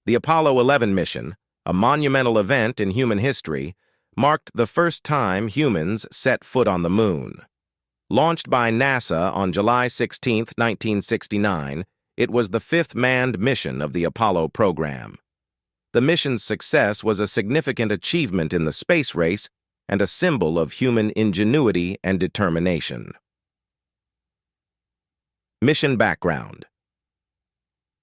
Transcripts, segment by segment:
The Apollo 11 mission, a monumental event in human history, marked the first time humans set foot on the moon. Launched by NASA on July 16, 1969, it was the fifth manned mission of the Apollo program. The mission's success was a significant achievement in the space race and a symbol of human ingenuity and determination. Mission background.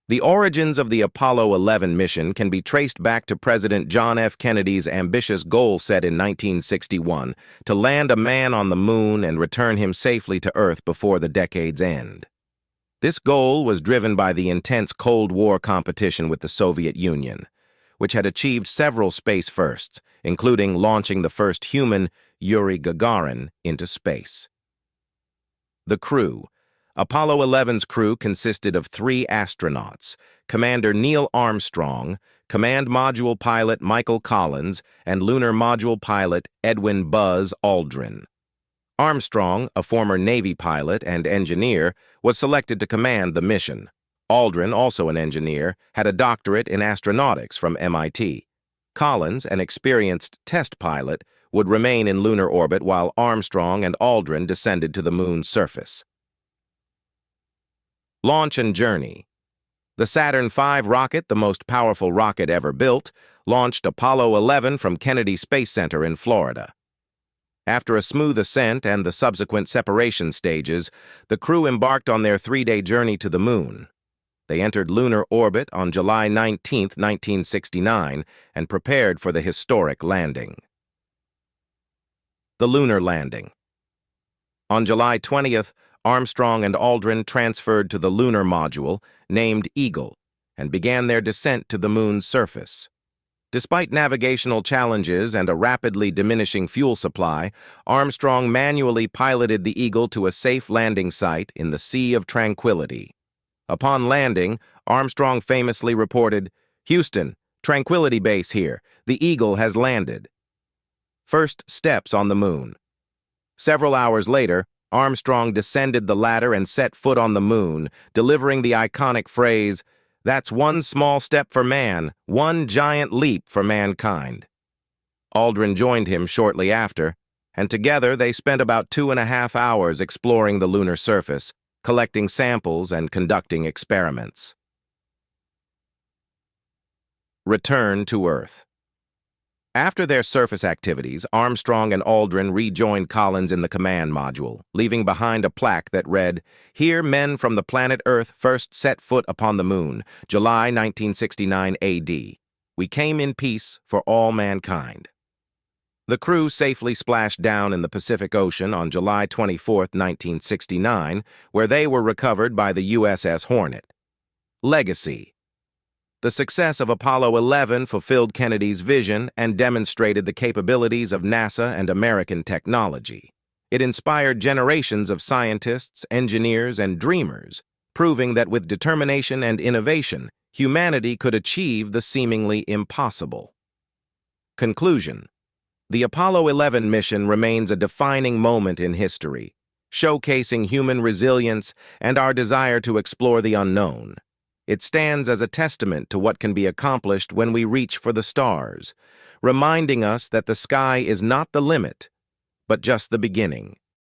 The origins of the Apollo 11 mission can be traced back to President John F. Kennedy's ambitious goal set in 1961 to land a man on the moon and return him safely to Earth before the decade's end. This goal was driven by the intense Cold War competition with the Soviet Union, which had achieved several space firsts, including launching the first human, Yuri Gagarin, into space. The crew. Apollo 11's crew consisted of 3 astronauts, Commander Neil Armstrong, Command Module Pilot Michael Collins, and Lunar Module Pilot Edwin Buzz Aldrin. Armstrong, a former Navy pilot and engineer, was selected to command the mission. Aldrin, also an engineer, had a doctorate in astronautics from MIT. Collins, an experienced test pilot, would remain in lunar orbit while Armstrong and Aldrin descended to the moon's surface. Launch and journey. The Saturn V rocket, the most powerful rocket ever built, launched Apollo 11 from Kennedy Space Center in Florida. After a smooth ascent and the subsequent separation stages, the crew embarked on their 3-day journey to the moon. They entered lunar orbit on July 19, 1969, and prepared for the historic landing. The lunar landing. On July 20th, Armstrong and Aldrin transferred to the lunar module, named Eagle, and began their descent to the moon's surface. Despite navigational challenges and a rapidly diminishing fuel supply, Armstrong manually piloted the Eagle to a safe landing site in the Sea of Tranquility. Upon landing, Armstrong famously reported, "Houston, Tranquility Base here. The Eagle has landed." First steps on the moon. Several hours later, Armstrong descended the ladder and set foot on the moon, delivering the iconic phrase, "That's one small step for man, one giant leap for mankind." Aldrin joined him shortly after, and together they spent about 2.5 hours exploring the lunar surface, collecting samples and conducting experiments. Return to Earth. After their surface activities, Armstrong and Aldrin rejoined Collins in the command module, leaving behind a plaque that read, "Here men from the planet Earth first set foot upon the moon, July 1969 AD. We came in peace for all mankind." The crew safely splashed down in the Pacific Ocean on July 24, 1969, where they were recovered by the USS Hornet. Legacy. The success of Apollo 11 fulfilled Kennedy's vision and demonstrated the capabilities of NASA and American technology. It inspired generations of scientists, engineers, and dreamers, proving that with determination and innovation, humanity could achieve the seemingly impossible. Conclusion. The Apollo 11 mission remains a defining moment in history, showcasing human resilience and our desire to explore the unknown. It stands as a testament to what can be accomplished when we reach for the stars, reminding us that the sky is not the limit, but just the beginning.